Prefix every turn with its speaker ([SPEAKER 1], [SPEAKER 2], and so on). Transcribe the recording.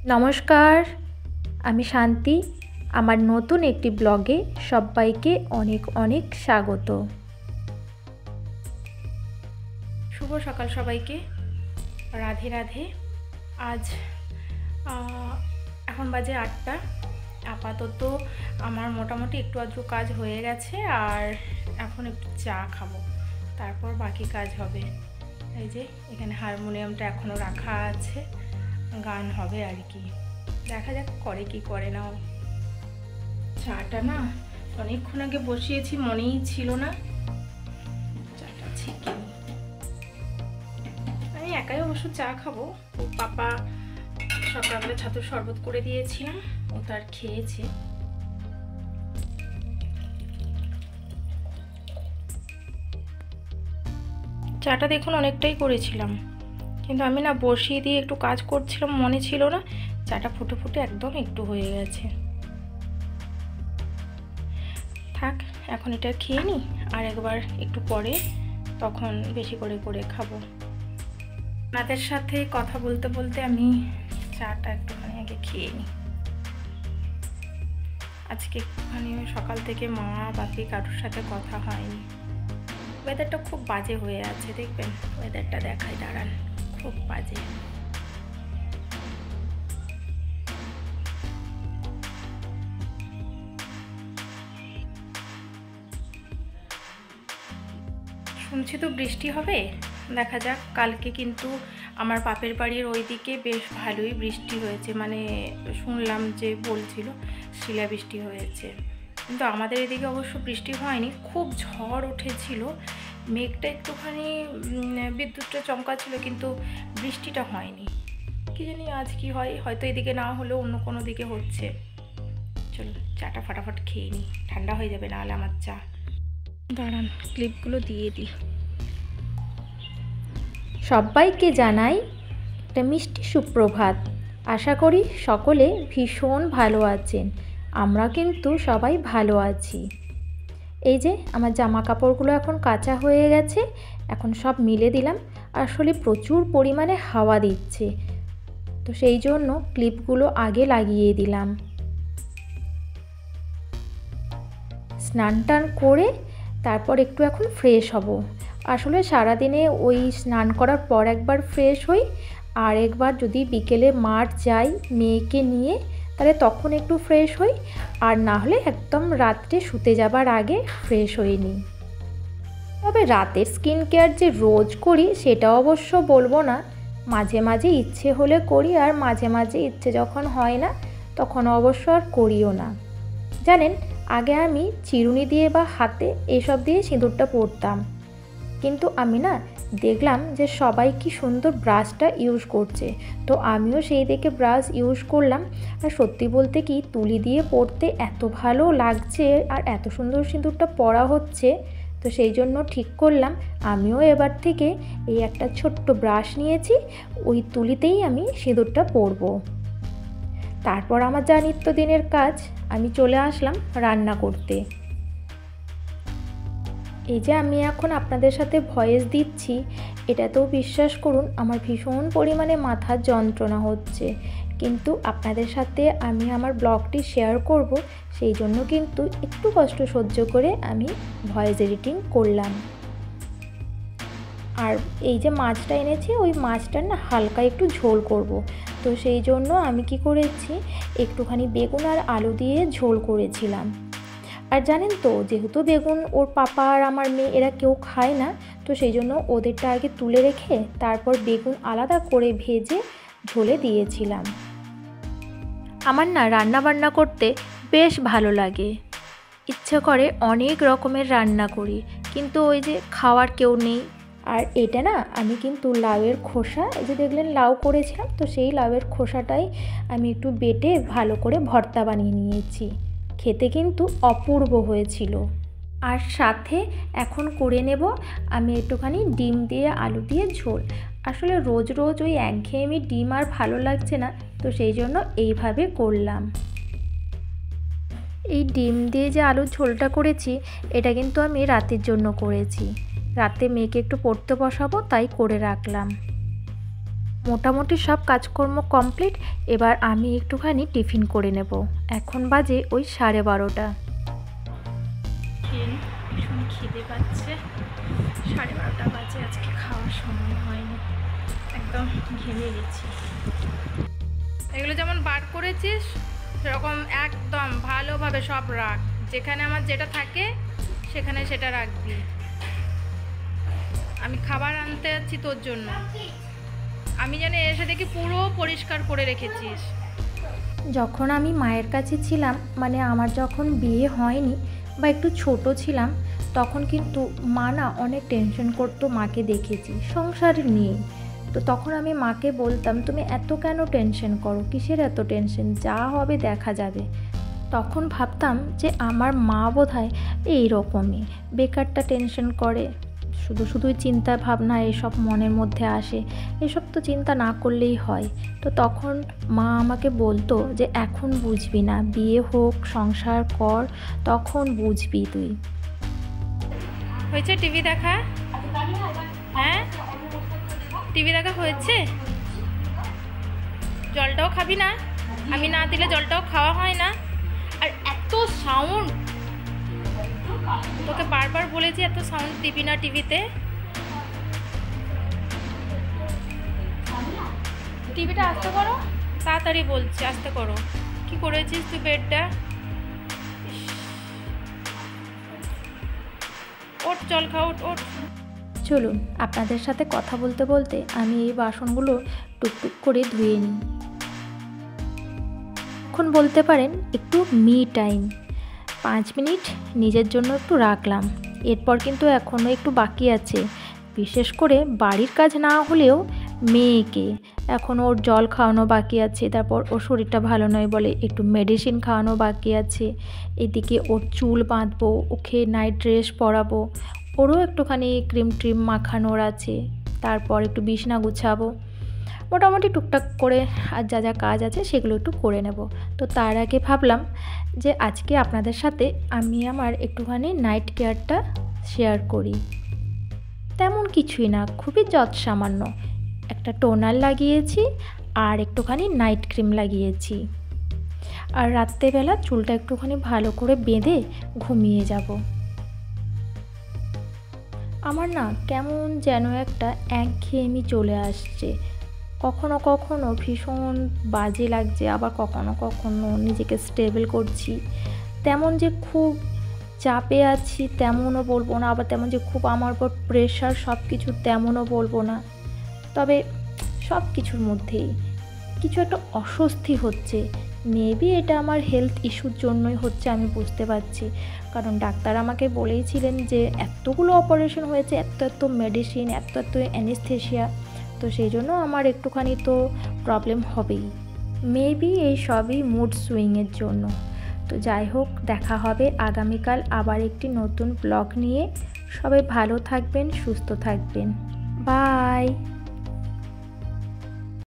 [SPEAKER 1] নমস্কার, আমি শান্তি। আমার নতুন একটি ব্লগে সবাইকে অনেক অনেক স্বাগত। শুভ সকাল সবাইকে, রাধে রাধে। আজ এখন বাজে 8টা। আপাতত আমার মোটামুটি একটু আধটু কাজ হয়ে গেছে, আর এখন একটু চা খাবো, তারপর বাকি কাজ হবে। এই যে এখানে হারমোনিয়ামটা এখনও রাখা আছে, গান হবে আর কি। দেখা যাক করে কি করে না। চাটা না অনেকক্ষণ আগে বসিয়েছি, মনেই ছিল না চাটা ছেঁকে নি। আমি একাই অবশ্য চা খাবো। ও পাপা সকালবেলা ছাতুর শরবত করে দিয়েছিলাম, ও তার খেয়েছে। চাটা দেখুন অনেকটাই করেছিলাম, কিন্তু আমি না বসিয়ে দিয়ে একটু কাজ করছিলাম, মনে ছিল না। চাটা ফুটে ফুটে একদম একটু হয়ে গেছে। থাক, এখন এটা খেয়ে নিই, আর একবার একটু পরে তখন বেশি করে করে খাবো। আপনাদের সাথে কথা বলতে বলতে আমি চাটা একটুখানি আগে খেয়ে নিই। আজকে একটুখানি সকাল থেকে মা বাপি কারোর সাথে কথা হয়নি। ওয়েদারটা খুব বাজে হয়ে আছে, দেখবেন ওয়েদারটা দেখাই, দাঁড়ান, খুব বাজে। শুনছি তো বৃষ্টি হবে, দেখা যাক। কালকে কিন্তু আমার বাপের বাড়ির ওইদিকে বেশ ভালোই বৃষ্টি হয়েছে, মানে শুনলাম যে বলছিল শিলাবৃষ্টি হয়েছে, কিন্তু আমাদের এদিকে অবশ্য বৃষ্টি হয়নি। খুব ঝড় উঠেছিল, মেঘটা একটুখানি বিদ্যুৎটা চমকাচ্ছিল, কিন্তু বৃষ্টিটা হয়নি। কি জানি আজ কি হয়, হয়তো এদিকে না হলেও অন্য কোনো দিকে হচ্ছে। চলো চাটা ফাটাফাট খেয়ে নিই, ঠান্ডা হয়ে যাবে নাহলে আমার চা। দাঁড়ান, ক্লিপগুলো দিয়ে দিই। সবাইকে জানাই একটা মিষ্টি সুপ্রভাত। আশা করি সকলে ভীষণ ভালো আছেন। আমরা কিন্তু সবাই ভালো আছি। এই যে আমার জামা কাপড়গুলো এখন কাচা হয়ে গেছে, এখন সব মিলে দিলাম। আসলে প্রচুর পরিমাণে হাওয়া দিচ্ছে, তো সেই জন্য ক্লিপগুলো আগে লাগিয়ে দিলাম। স্নান টান করে তারপর একটু এখন ফ্রেশ হব। আসলে সারাদিনে ওই স্নান করার পর একবার ফ্রেশ হই, আর একবার যদি বিকেলে মাঠ যাই মেয়েকে নিয়ে, তাহলে তখন একটু ফ্রেশ হই, আর না হলে একদম রাত্রে শুতে যাবার আগে ফ্রেশ হয়ে নিই। তবে রাতের স্কিন কেয়ার যে রোজ করি সেটা অবশ্য বলবো না, মাঝে মাঝে ইচ্ছে হলে করি, আর মাঝে মাঝে ইচ্ছে যখন হয় না তখন অবশ্য আর করিও না। জানেন, আগে আমি চিরুনি দিয়ে বা হাতে এসব দিয়ে সিঁদুরটা পরতাম, কিন্তু আমি না দেখলাম যে সবাই কি সুন্দর ব্রাশটা ইউজ করছে, তো আমিও সেই দেখে ব্রাশ ইউজ করলাম। আর সত্যি বলতে কি, তুলি দিয়ে পরতে এত ভালো লাগছে, আর এত সুন্দর সিঁদুরটা পরা হচ্ছে, তো সেই জন্য ঠিক করলাম আমিও এবার থেকে এই একটা ছোট্ট ব্রাশ নিয়েছি, ওই তুলিতেই আমি সিঁদুরটা পরবো। তারপর আমার যা নিত্যদিনের কাজ, আমি চলে আসলাম রান্না করতে। এই যে আমি এখন আপনাদের সাথে ভয়েস দিচ্ছি, এটাতেও বিশ্বাস করুন আমার ভীষণ পরিমাণে মাথার যন্ত্রণা হচ্ছে, কিন্তু আপনাদের সাথে আমি আমার ব্লগটি শেয়ার করব, সেই জন্য কিন্তু একটু কষ্ট সহ্য করে আমি ভয়েস এডিটিং করলাম। আর এই যে মাছটা এনেছি, ওই মাছটার না হালকা একটু ঝোল করব, তো সেই জন্য আমি কি করেছি, একটুখানি বেগুন আর আলু দিয়ে ঝোল করেছিলাম। আর জানেন তো, যেহেতু বেগুন ওর পাপা আর আমার মেয়ে এরা কেউ খায় না, তো সেই জন্য ওদেরটা আগে তুলে রেখে তারপর বেগুন আলাদা করে ভেজে ঝোলে দিয়েছিলাম। আমার না রান্না বান্না করতে বেশ ভালো লাগে, ইচ্ছে করে অনেক রকমের রান্না করি, কিন্তু ওই যে খাওয়ার কেউ নেই। আর এটা না আমি কিন্তু লাউয়ের খোসা, এই যে দেখলেন লাউ করেছিলাম, তো সেই লাউয়ের খোসাটাই আমি একটু বেটে ভালো করে ভর্তা বানিয়ে নিয়েছি। খেতে কিন্তু অপূর্ব হয়েছিল। আর সাথে এখন করে নেব আমি একটুখানি ডিম দিয়ে আলু দিয়ে ঝোল। আসলে রোজ রোজ ওই একঘেয়েমি ডিম আর ভালো লাগছে না, তো সেই জন্য এইভাবে করলাম। এই ডিম দিয়ে যে আলুর ঝোলটা করেছি, এটা কিন্তু আমি রাতের জন্য করেছি। রাতে মেয়েকে একটু পড়তে বসাবো, তাই করে রাখলাম। মোটামুটি সব কাজকর্ম কমপ্লিট। এবার আমি একটুখানি টিফিন করে নেব। এখন বাজে ওই 12:30। ভীষণ খিদে পাচ্ছে, 12:30 বাজে, আজকে খাওয়ার সময় হয়নি, একদম ঘেমে গেছি। এগুলো যেমন বার করেছিস সেরকম একদম ভালোভাবে সব রাখ, যেখানে আমার যেটা থাকে সেখানে সেটা রাখবি। আমি খাবার আনতে যাচ্ছি তোর জন্য, আমি যেন এসে দেখি পুরো পরিষ্কার করে রেখেছিস। যখন আমি মায়ের কাছে ছিলাম, মানে আমার যখন বিয়ে হয়নি বা একটু ছোট ছিলাম, তখন কিন্তু মা না অনেক টেনশন করতো, মাকে দেখেছি সংসার নিয়ে। তো তখন আমি মাকে বলতাম, তুমি এত কেন টেনশন করো, কিসের এত টেনশন, যা হবে দেখা যাবে। তখন ভাবতাম যে আমার মা বোধহয় এইরকমই, বেকারটা টেনশন করে, শুধুই চিন্তা ভাবনা এসব মনের মধ্যে আসে, এসব তো চিন্তা না করলেই হয়। তো তখন মা আমাকে বলতো যে এখন বুঝবি না, বিয়ে হোক, সংসার কর, তখন বুঝবি তুই। হয়েছে টিভি দেখা? হ্যাঁ, টিভি দেখা হয়েছে। জলটাও খাবি না? আমি না দিলে জলটাও খাওয়া হয় না। আর এত সাউন্ড, তোকে বারবার বলেছি এত সাউন্ড দিবি না টিভিতে। টিভিটা আস্তে করো, তাড়াতাড়ি বলছি, আস্তে করো। কি করেছিস তুই বেডটা? ওঠ, জল খাও, ওঠ। চলুন আপনাদের সাথে কথা বলতে বলতে আমি এই বাসনগুলো টুকটুক করে ধুয়ে নিই। এখন বলতে পারেন একটু মি টাইম, 5 মিনিট নিজের জন্য একটু রাখলাম। এরপর কিন্তু এখনও একটু বাকি আছে, বিশেষ করে বাড়ির কাজ না হলেও মেয়েকে এখন ওর জল খাওয়ানো বাকি আছে, তারপর ওর শরীরটা ভালো নয় বলে একটু মেডিসিন খাওয়ানো বাকি আছে, এদিকে ওর চুল বাঁধবো, ওকে নাইট ড্রেস পরাবো, ওরও একটুখানি ক্রিম ট্রিম মাখানোর আছে, তারপর একটু বিছানা গুছাবো, মোটামুটি টুকটাক করে আর যা যা কাজ আছে সেগুলো একটু করে নেব। তো তার আগে ভাবলাম যে আজকে আপনাদের সাথে আমি আমার একটুখানি নাইট কেয়ারটা শেয়ার করি। তেমন কিছুই না, খুবই যৎসামান্য, একটা টোনার লাগিয়েছি আর একটুখানি নাইট ক্রিম লাগিয়েছি, আর রাত্রেবেলা চুলটা একটুখানি ভালো করে বেঁধে ঘুমিয়ে যাব। আমার না কেমন যেন একটা একঘেয়েমি চলে আসছে, কখনো কখনো ভীষণ বাজে লাগছে, আবার কখনো কখনো নিজেকে স্টেবল করছি। তেমন যে খুব চাপে আছি তেমনও বলবো না, আবার তেমন যে খুব আমার উপর প্রেশার সব কিছু তেমনও বলবো না। তবে সব কিছুর মধ্যেই কিছু একটা অস্বস্তি হচ্ছে। মেবি এটা আমার হেলথ ইস্যুর জন্যই হচ্ছে, আমি বুঝতে পারছি। কারণ ডাক্তার আমাকে বলেইছিলেন যে এতগুলো অপারেশন হয়েছে, এত মেডিসিন, এত অ্যানেস্থেশিয়া, তো সেই জন্য আমার একটুখানি তো প্রবলেম হবেই। মেবি এই সবই মুড সুইংয়ের জন্য। তো যাই হোক, দেখা হবে আগামীকাল আবার একটি নতুন ব্লগ নিয়ে। সবাই ভালো থাকবেন, সুস্থ থাকবেন, বাই।